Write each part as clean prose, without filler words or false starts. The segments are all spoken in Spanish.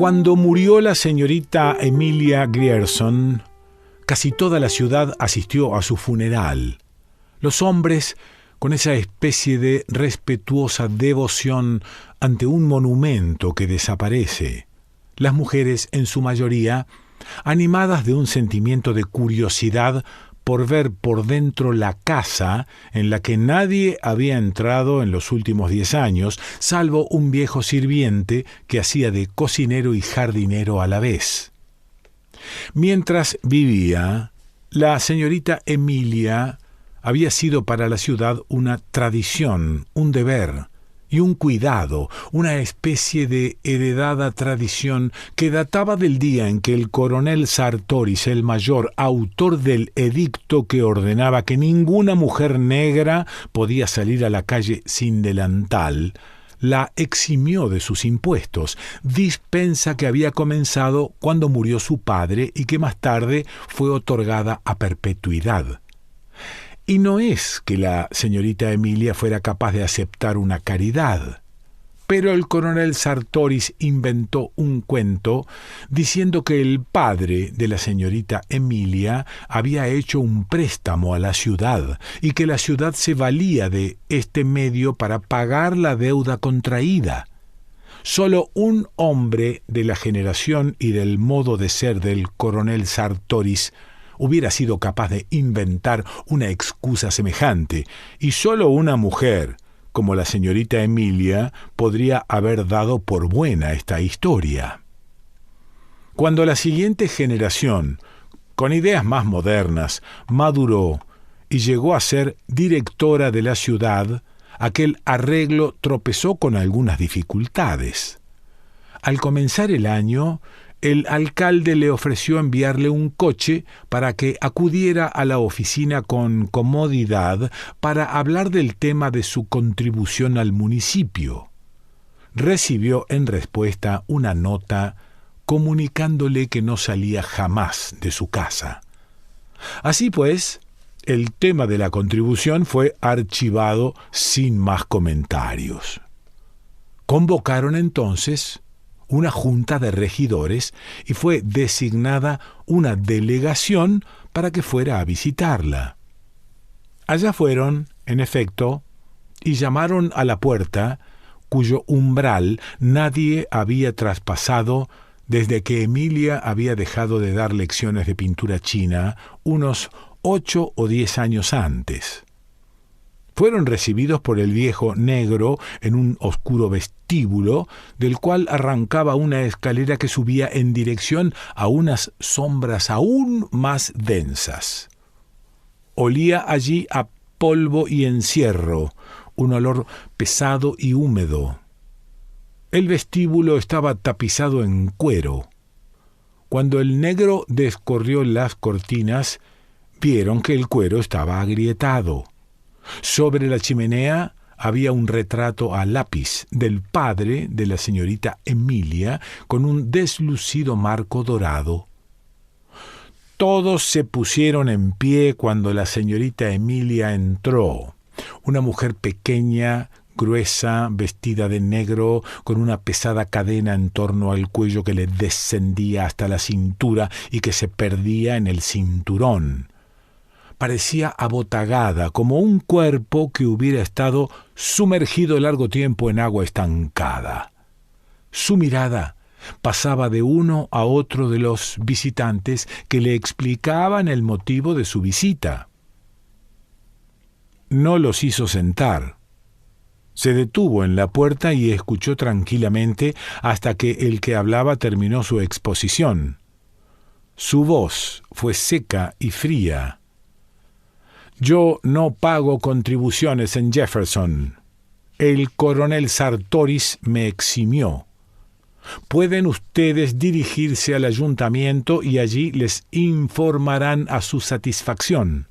Cuando murió la señorita Emilia Grierson, casi toda la ciudad asistió a su funeral. Los hombres, con esa especie de respetuosa devoción ante un monumento que desaparece. Las mujeres, en su mayoría, animadas de un sentimiento de curiosidad por ver por dentro la casa en la que nadie había entrado en los últimos 10 años, salvo un viejo sirviente que hacía de cocinero y jardinero a la vez. Mientras vivía, la señorita Emilia había sido para la ciudad una tradición, un deber y un cuidado, una especie de heredada tradición que databa del día en que el coronel Sartoris, el mayor, autor del edicto que ordenaba que ninguna mujer negra podía salir a la calle sin delantal, la eximió de sus impuestos, dispensa que había comenzado cuando murió su padre y que más tarde fue otorgada a perpetuidad. Y no es que la señorita Emilia fuera capaz de aceptar una caridad, pero el coronel Sartoris inventó un cuento diciendo que el padre de la señorita Emilia había hecho un préstamo a la ciudad y que la ciudad se valía de este medio para pagar la deuda contraída. Solo un hombre de la generación y del modo de ser del coronel Sartoris hubiera sido capaz de inventar una excusa semejante, y solo una mujer, como la señorita Emilia, podría haber dado por buena esta historia. Cuando la siguiente generación, con ideas más modernas, maduró y llegó a ser directora de la ciudad, aquel arreglo tropezó con algunas dificultades. Al comenzar el año, el alcalde le ofreció enviarle un coche para que acudiera a la oficina con comodidad para hablar del tema de su contribución al municipio. Recibió en respuesta una nota comunicándole que no salía jamás de su casa. Así pues, el tema de la contribución fue archivado sin más comentarios. Convocaron entonces una junta de regidores y fue designada una delegación para que fuera a visitarla. Allá fueron, en efecto, y llamaron a la puerta, cuyo umbral nadie había traspasado desde que Emilia había dejado de dar lecciones de pintura china unos 8 o 10 años antes. Fueron recibidos por el viejo negro en un oscuro vestíbulo, del cual arrancaba una escalera que subía en dirección a unas sombras aún más densas. Olía allí a polvo y encierro, un olor pesado y húmedo. El vestíbulo estaba tapizado en cuero. Cuando el negro descorrió las cortinas, vieron que el cuero estaba agrietado. Sobre la chimenea había un retrato a lápiz del padre de la señorita Emilia con un deslucido marco dorado. Todos se pusieron en pie cuando la señorita Emilia entró. Una mujer pequeña, gruesa, vestida de negro, con una pesada cadena en torno al cuello que le descendía hasta la cintura y que se perdía en el cinturón. Parecía abotagada, como un cuerpo que hubiera estado sumergido largo tiempo en agua estancada. Su mirada pasaba de uno a otro de los visitantes que le explicaban el motivo de su visita. No los hizo sentar. Se detuvo en la puerta y escuchó tranquilamente hasta que el que hablaba terminó su exposición. Su voz fue seca y fría. Yo no pago contribuciones en Jefferson. El coronel Sartoris me eximió. Pueden ustedes dirigirse al ayuntamiento y allí les informarán a su satisfacción.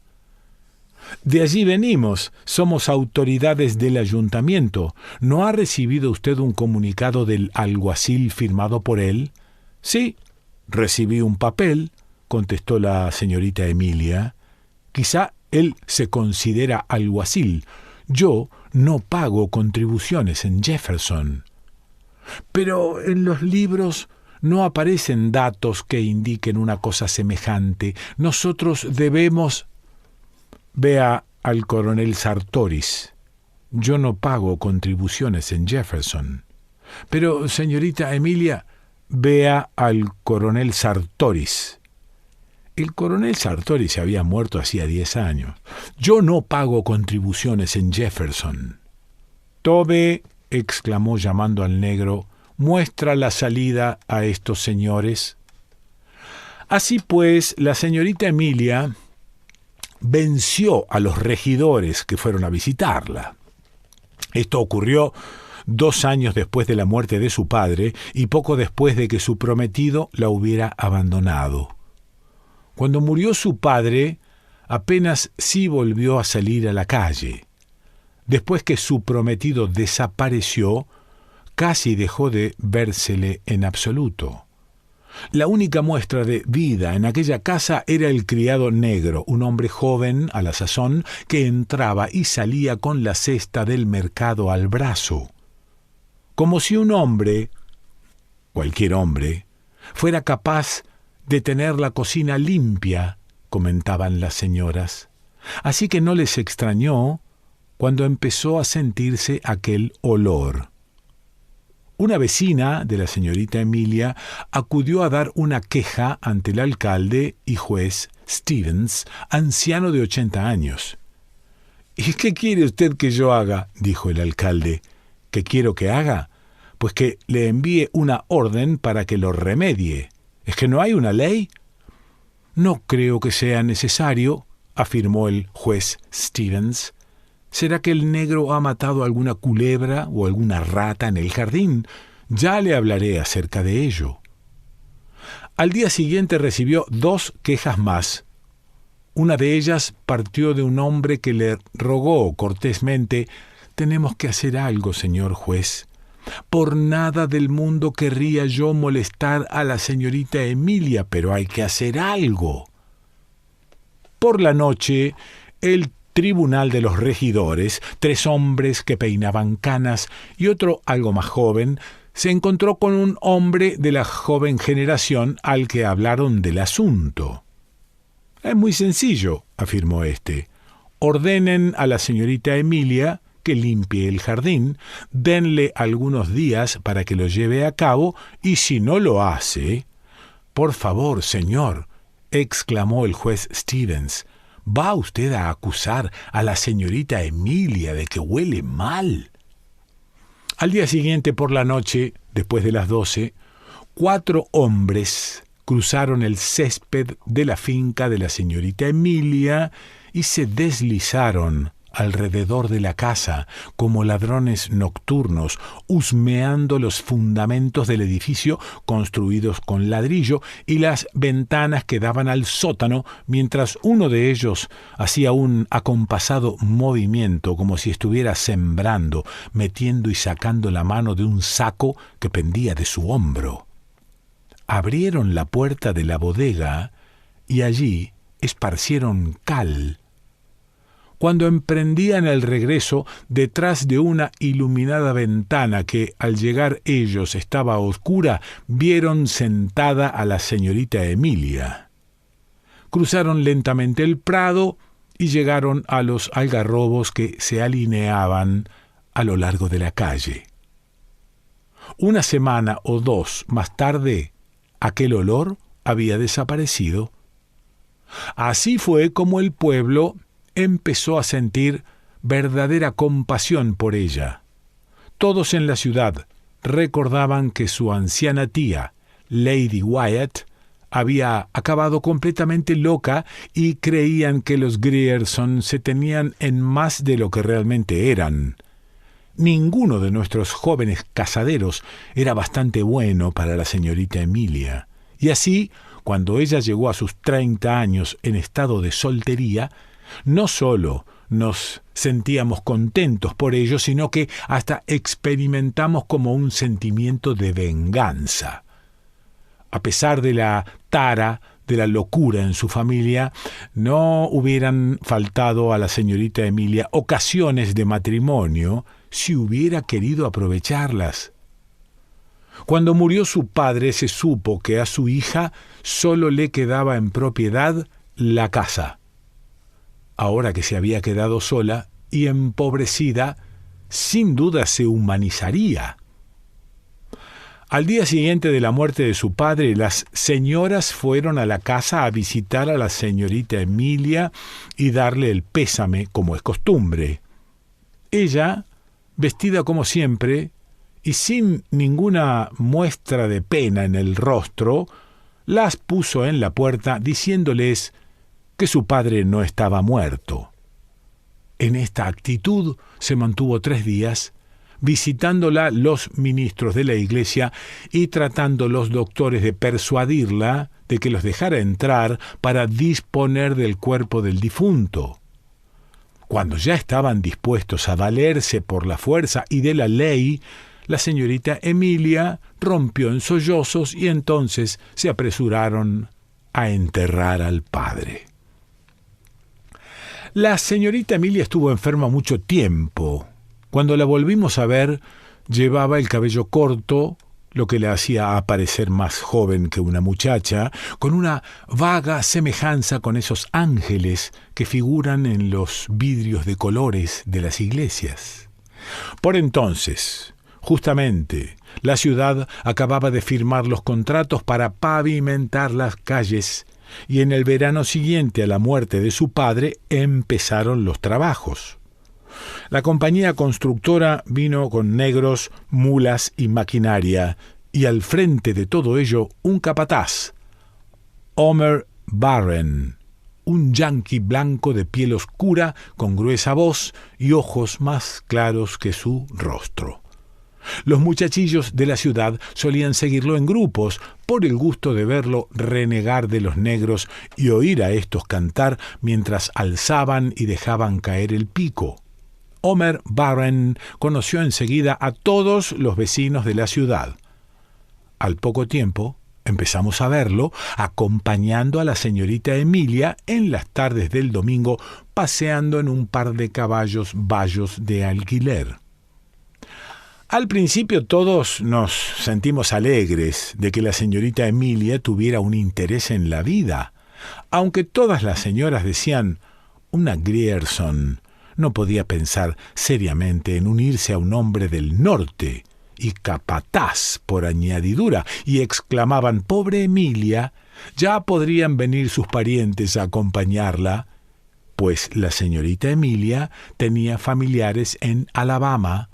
De allí venimos, somos autoridades del ayuntamiento. ¿No ha recibido usted un comunicado del alguacil firmado por él? Sí, recibí un papel, contestó la señorita Emilia. Quizá él se considera alguacil. Yo no pago contribuciones en Jefferson. Pero en los libros No aparecen datos que indiquen una cosa semejante. Nosotros debemos... Vea al coronel Sartoris. Yo no pago contribuciones en Jefferson. Pero, señorita Emilia, vea al coronel Sartoris. El coronel Sartoris se había muerto hacía 10 años. Yo no pago contribuciones en Jefferson. Tobe, exclamó llamando al negro, muestra la salida a estos señores. Así pues, la señorita Emilia venció a los regidores que fueron a visitarla. Esto ocurrió 2 años después de la muerte de su padre y poco después de que su prometido la hubiera abandonado. Cuando murió su padre, apenas sí volvió a salir a la calle. Después que su prometido desapareció, casi dejó de vérsele en absoluto. La única muestra de vida en aquella casa era el criado negro, un hombre joven a la sazón que entraba y salía con la cesta del mercado al brazo. Como si un hombre, cualquier hombre, fuera capaz de tener la cocina limpia, comentaban las señoras. Así que no les extrañó cuando empezó a sentirse aquel olor. Una vecina de la señorita Emilia acudió a dar una queja ante el alcalde y juez Stevens, anciano de 80 años. «¿Y qué quiere usted que yo haga?», dijo el alcalde. «¿Qué quiero que haga? Pues que le envíe una orden para que lo remedie. ¿Es que no hay una ley?». «No creo que sea necesario», afirmó el juez Stevens. ¿Será que el negro ha matado alguna culebra o alguna rata en el jardín? Ya le hablaré acerca de ello. Al día siguiente recibió 2 quejas más. Una de ellas partió de un hombre que le rogó cortésmente: «Tenemos que hacer algo, señor juez. Por nada del mundo querría yo molestar a la señorita Emilia, pero hay que hacer algo». Por la noche, el tribunal de los regidores, 3 hombres que peinaban canas y otro algo más joven, se encontró con un hombre de la joven generación al que hablaron del asunto. «Es muy sencillo», afirmó éste. «Ordenen a la señorita Emilia que limpie el jardín, denle algunos días para que lo lleve a cabo, y si no lo hace...». «Por favor, señor», exclamó el juez Stevens, ¿va usted a acusar a la señorita Emilia de que huele mal? Al día siguiente por la noche, después de las 12, 4 hombres cruzaron el césped de la finca de la señorita Emilia y se deslizaron alrededor de la casa como ladrones nocturnos, husmeando los fundamentos del edificio construidos con ladrillo y las ventanas que daban al sótano, mientras uno de ellos hacía un acompasado movimiento como si estuviera sembrando, metiendo y sacando la mano de un saco que pendía de su hombro. Abrieron la puerta de la bodega y allí esparcieron cal. Cuando emprendían el regreso, detrás de una iluminada ventana que, al llegar ellos, estaba oscura, vieron sentada a la señorita Emilia. Cruzaron lentamente el prado y llegaron a los algarrobos que se alineaban a lo largo de la calle. 1 semana o 2 más tarde, aquel olor había desaparecido. Así fue como el pueblo empezó a sentir verdadera compasión por ella. Todos en la ciudad recordaban que su anciana tía, Lady Wyatt, había acabado completamente loca y creían que los Grierson se tenían en más de lo que realmente eran. Ninguno de nuestros jóvenes casaderos era bastante bueno para la señorita Emilia, y así, cuando ella llegó a sus 30 años en estado de soltería, no solo nos sentíamos contentos por ello, sino que hasta experimentamos como un sentimiento de venganza. A pesar de la tara, de la locura en su familia, no hubieran faltado a la señorita Emilia ocasiones de matrimonio si hubiera querido aprovecharlas. Cuando murió su padre, se supo que a su hija solo le quedaba en propiedad la casa. Ahora que se había quedado sola y empobrecida, sin duda se humanizaría. Al día siguiente de la muerte de su padre, las señoras fueron a la casa a visitar a la señorita Emilia y darle el pésame, como es costumbre. Ella, vestida como siempre, y sin ninguna muestra de pena en el rostro, las puso en la puerta diciéndoles que su padre no estaba muerto. En esta actitud se mantuvo 3 días, visitándola los ministros de la iglesia y tratando los doctores de persuadirla de que los dejara entrar para disponer del cuerpo del difunto. Cuando ya estaban dispuestos a valerse por la fuerza y de la ley, la señorita Emilia rompió en sollozos y entonces se apresuraron a enterrar al padre. La señorita Emilia estuvo enferma mucho tiempo. Cuando la volvimos a ver, llevaba el cabello corto, lo que le hacía aparecer más joven que una muchacha, con una vaga semejanza con esos ángeles que figuran en los vidrios de colores de las iglesias. Por entonces, justamente, la ciudad acababa de firmar los contratos para pavimentar las calles y en el verano siguiente a la muerte de su padre empezaron los trabajos. La compañía constructora vino con negros, mulas y maquinaria, y al frente de todo ello un capataz, Homer Barren, un yanqui blanco de piel oscura, con gruesa voz y ojos más claros que su rostro. Los muchachillos de la ciudad solían seguirlo en grupos por el gusto de verlo renegar de los negros y oír a estos cantar mientras alzaban y dejaban caer el pico. Homer Barren conoció enseguida a todos los vecinos de la ciudad. Al poco tiempo empezamos a verlo acompañando a la señorita Emilia en las tardes del domingo, paseando en un par de caballos bayos de alquiler. Al principio todos nos sentimos alegres de que la señorita Emilia tuviera un interés en la vida, aunque todas las señoras decían, una Grierson no podía pensar seriamente en unirse a un hombre del norte, y capataz por añadidura, y exclamaban, pobre Emilia, ya podrían venir sus parientes a acompañarla, pues la señorita Emilia tenía familiares en Alabama,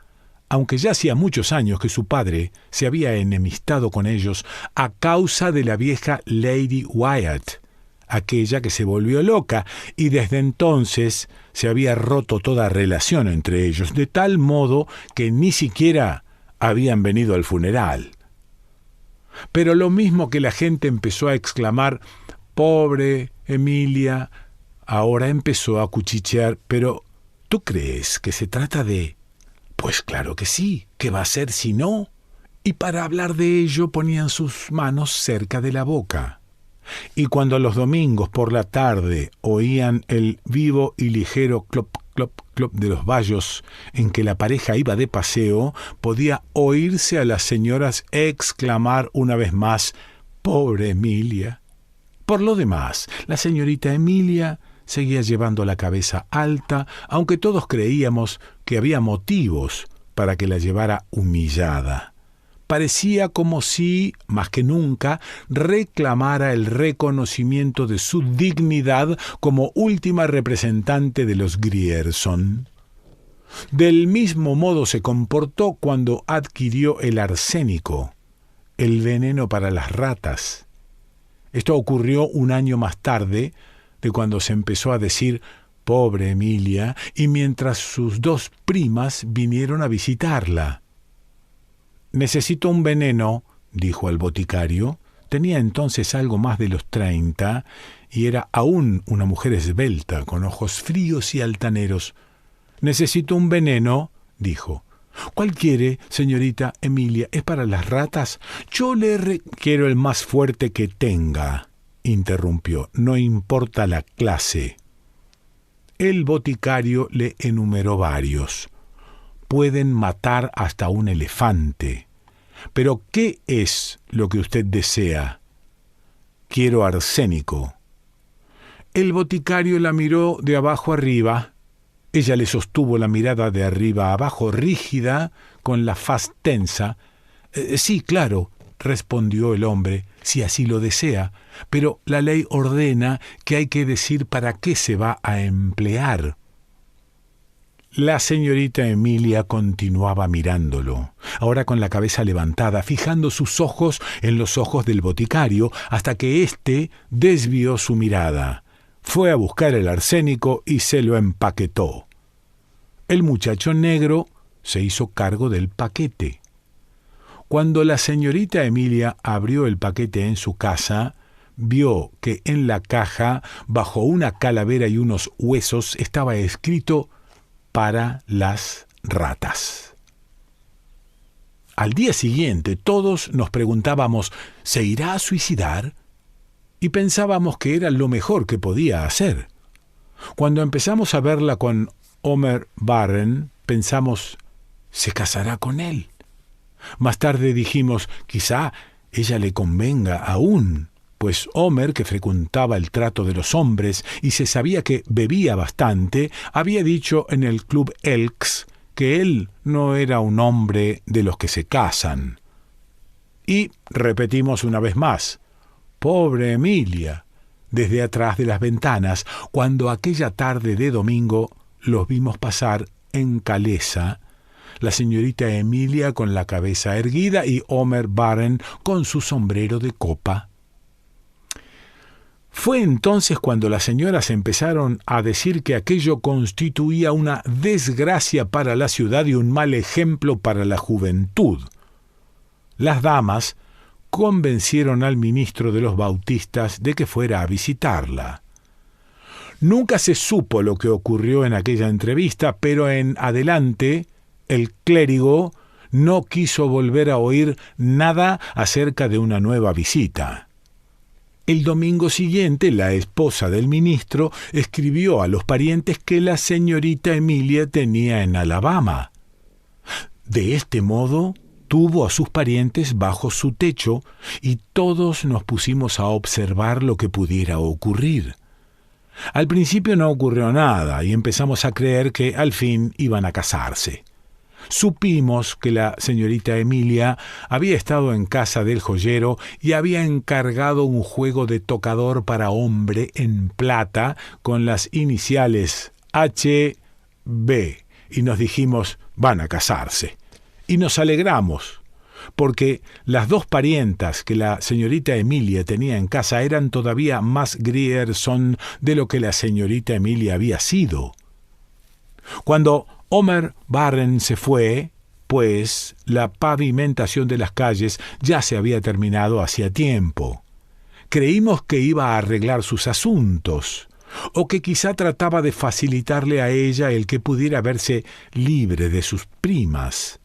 aunque ya hacía muchos años que su padre se había enemistado con ellos a causa de la vieja Lady Wyatt, aquella que se volvió loca, y desde entonces se había roto toda relación entre ellos, de tal modo que ni siquiera habían venido al funeral. Pero lo mismo que la gente empezó a exclamar, pobre Emilia, ahora empezó a cuchichear, pero ¿tú crees que se trata de...? Pues claro que sí, ¿qué va a ser si no? Y para hablar de ello ponían sus manos cerca de la boca. Y cuando los domingos por la tarde oían el vivo y ligero clop, clop, clop de los bayos en que la pareja iba de paseo, podía oírse a las señoras exclamar una vez más, «Pobre Emilia». Por lo demás, la señorita Emilia seguía llevando la cabeza alta, aunque todos creíamos que había motivos para que la llevara humillada. Parecía como si, más que nunca, reclamara el reconocimiento de su dignidad como última representante de los Grierson. Del mismo modo se comportó cuando adquirió el arsénico, el veneno para las ratas. Esto ocurrió un año más tarde de cuando se empezó a decir «pobre Emilia», y mientras sus 2 primas vinieron a visitarla. «Necesito un veneno», dijo al boticario. Tenía entonces algo más de los 30 y era aún una mujer esbelta, con ojos fríos y altaneros. «Necesito un veneno», dijo. «¿Cuál quiere, señorita Emilia? ¿Es para las ratas?» «Yo le requiero el más fuerte que tenga», interrumpió. «No importa la clase». El boticario le enumeró varios. «Pueden matar hasta un elefante. «Pero ¿qué es lo que usted desea?» «Quiero arsénico». El boticario la miró de abajo arriba. Ella le sostuvo la mirada de arriba abajo, rígida, con la faz tensa. «Sí, claro», respondió el hombre, «si así lo desea, pero la ley ordena que hay que decir para qué se va a emplear». La señorita Emilia continuaba mirándolo, ahora con la cabeza levantada, fijando sus ojos en los ojos del boticario, hasta que éste desvió su mirada. Fue a buscar el arsénico y se lo empaquetó. El muchacho negro se hizo cargo del paquete. Cuando la señorita Emilia abrió el paquete en su casa, vio que en la caja, bajo una calavera y unos huesos, estaba escrito «Para las ratas». Al día siguiente todos nos preguntábamos ¿se irá a suicidar? Y pensábamos que era lo mejor que podía hacer. Cuando empezamos a verla con Homer Barren, pensamos ¿se casará con él? Más tarde dijimos quizá ella le convenga aún, pues Homer, que frecuentaba el trato de los hombres y se sabía que bebía bastante, había dicho en el Club Elks que él no era un hombre de los que se casan. Y repetimos una vez más, pobre Emilia, desde atrás de las ventanas, cuando aquella tarde de domingo los vimos pasar en calesa, la señorita Emilia con la cabeza erguida y Homer Barren con su sombrero de copa. Fue entonces cuando las señoras empezaron a decir que aquello constituía una desgracia para la ciudad y un mal ejemplo para la juventud. Las damas convencieron al ministro de los bautistas de que fuera a visitarla. Nunca se supo lo que ocurrió en aquella entrevista, pero en adelante el clérigo no quiso volver a oír nada acerca de una nueva visita. El domingo siguiente, la esposa del ministro escribió a los parientes que la señorita Emilia tenía en Alabama. De este modo, tuvo a sus parientes bajo su techo y todos nos pusimos a observar lo que pudiera ocurrir. Al principio no ocurrió nada y empezamos a creer que al fin iban a casarse. Supimos que la señorita Emilia había estado en casa del joyero y había encargado un juego de tocador para hombre en plata con las iniciales H.B. y nos dijimos, van a casarse. Y nos alegramos, porque las dos parientas que la señorita Emilia tenía en casa eran todavía más Grierson de lo que la señorita Emilia había sido. Cuando Homer Barren se fue, pues la pavimentación de las calles ya se había terminado hacía tiempo. Creímos que iba a arreglar sus asuntos, o que quizá trataba de facilitarle a ella el que pudiera verse libre de sus primas.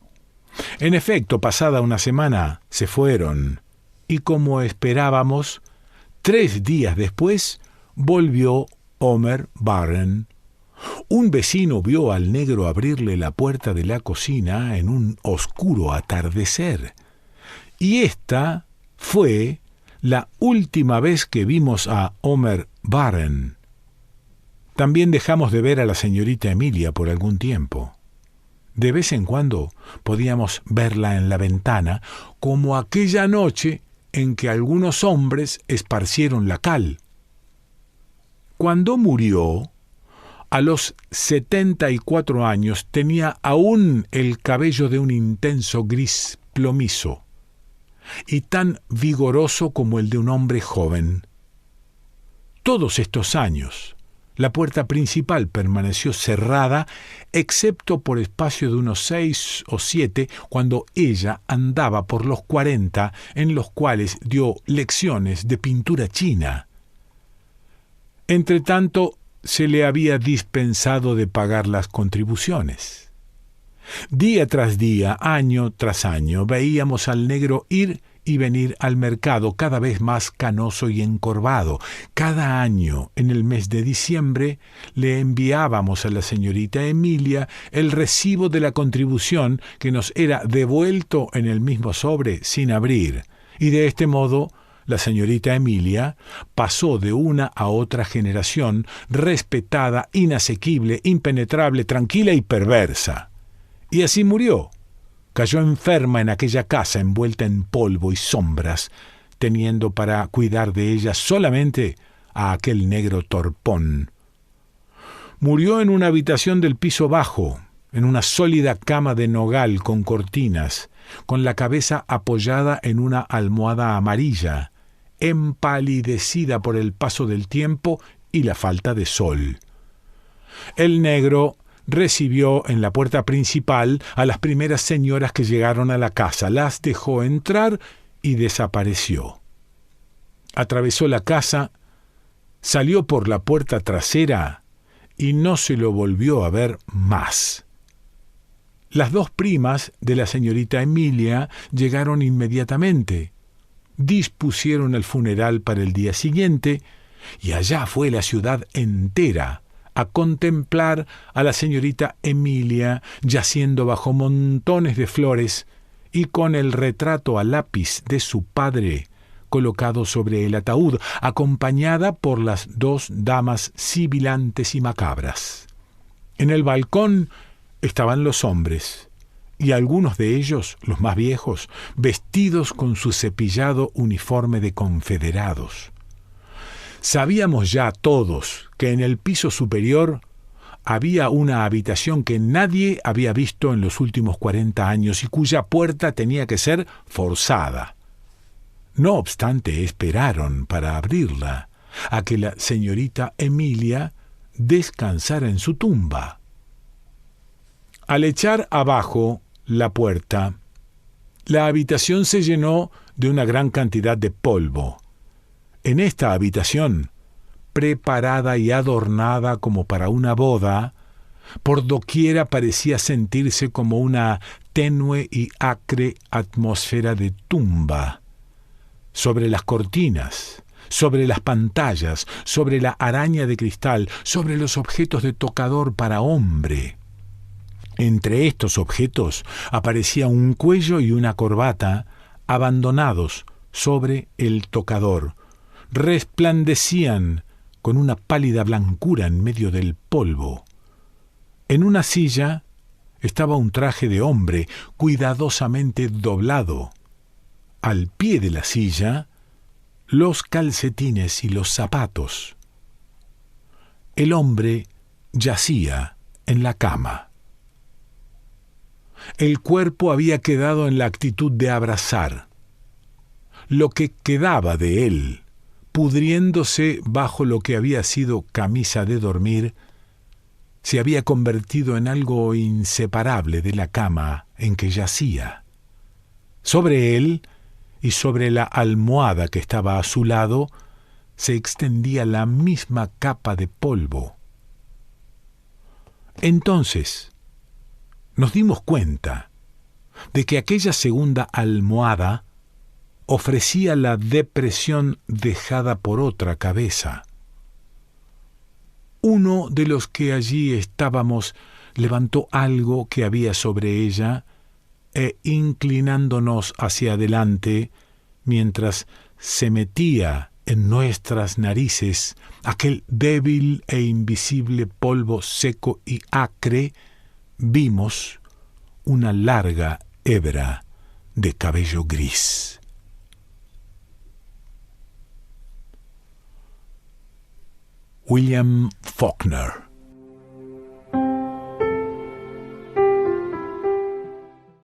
En efecto, pasada una semana se fueron, y como esperábamos, 3 días después volvió Homer Barren. Un vecino vio al negro abrirle la puerta de la cocina en un oscuro atardecer, y esta fue la última vez que vimos a Homer Barren. También dejamos de ver a la señorita Emilia por algún tiempo. De vez en cuando podíamos verla en la ventana, como aquella noche en que algunos hombres esparcieron la cal. Cuando murió, a los 74 años, tenía aún el cabello de un intenso gris plomizo y tan vigoroso como el de un hombre joven. Todos estos años, la puerta principal permaneció cerrada, excepto por espacio de unos 6 o 7, cuando ella andaba por los 40, en los cuales dio lecciones de pintura china. Entretanto, se le había dispensado de pagar las contribuciones. Día tras día, año tras año, veíamos al negro ir y venir al mercado, cada vez más canoso y encorvado. Cada año, en el mes de diciembre, le enviábamos a la señorita Emilia el recibo de la contribución que nos era devuelto en el mismo sobre sin abrir, y de este modo la señorita Emilia pasó de una a otra generación respetada, inasequible, impenetrable, tranquila y perversa. Y así murió. Cayó enferma en aquella casa envuelta en polvo y sombras, teniendo para cuidar de ella solamente a aquel negro torpón. Murió en una habitación del piso bajo, en una sólida cama de nogal con cortinas, con la cabeza apoyada en una almohada amarilla, empalidecida por el paso del tiempo y la falta de sol. El negro recibió en la puerta principal a las primeras señoras que llegaron a la casa, las dejó entrar y desapareció. Atravesó la casa, salió por la puerta trasera y no se lo volvió a ver más. Las dos primas de la señorita Emilia llegaron inmediatamente, dispusieron el funeral para el día siguiente y allá fue la ciudad entera a contemplar a la señorita Emilia yaciendo bajo montones de flores y con el retrato a lápiz de su padre colocado sobre el ataúd, acompañada por las dos damas sibilantes y macabras. En el balcón estaban los hombres, y algunos de ellos, los más viejos, vestidos con su cepillado uniforme de confederados. Sabíamos ya todos que en el piso superior había una habitación que nadie había visto en los últimos 40 años y cuya puerta tenía que ser forzada. No obstante, esperaron para abrirla a que la señorita Emilia descansara en su tumba. Al echar abajo la puerta, la habitación se llenó de una gran cantidad de polvo. En esta habitación, preparada y adornada como para una boda, por doquiera parecía sentirse como una tenue y acre atmósfera de tumba. Sobre las cortinas, sobre las pantallas, sobre la araña de cristal, sobre los objetos de tocador para hombre. Entre estos objetos aparecía un cuello y una corbata abandonados sobre el tocador. Resplandecían con una pálida blancura en medio del polvo. En una silla estaba un traje de hombre cuidadosamente doblado. Al pie de la silla, los calcetines y los zapatos. El hombre yacía en la cama. El cuerpo había quedado en la actitud de abrazar. Lo que quedaba de él, pudriéndose bajo lo que había sido camisa de dormir, se había convertido en algo inseparable de la cama en que yacía. Sobre él y sobre la almohada que estaba a su lado se extendía la misma capa de polvo. Entonces nos dimos cuenta de que aquella segunda almohada ofrecía la depresión dejada por otra cabeza. Uno de los que allí estábamos levantó algo que había sobre ella e inclinándonos hacia adelante, mientras se metía en nuestras narices aquel débil e invisible polvo seco y acre, vimos una larga hebra de cabello gris. William Faulkner.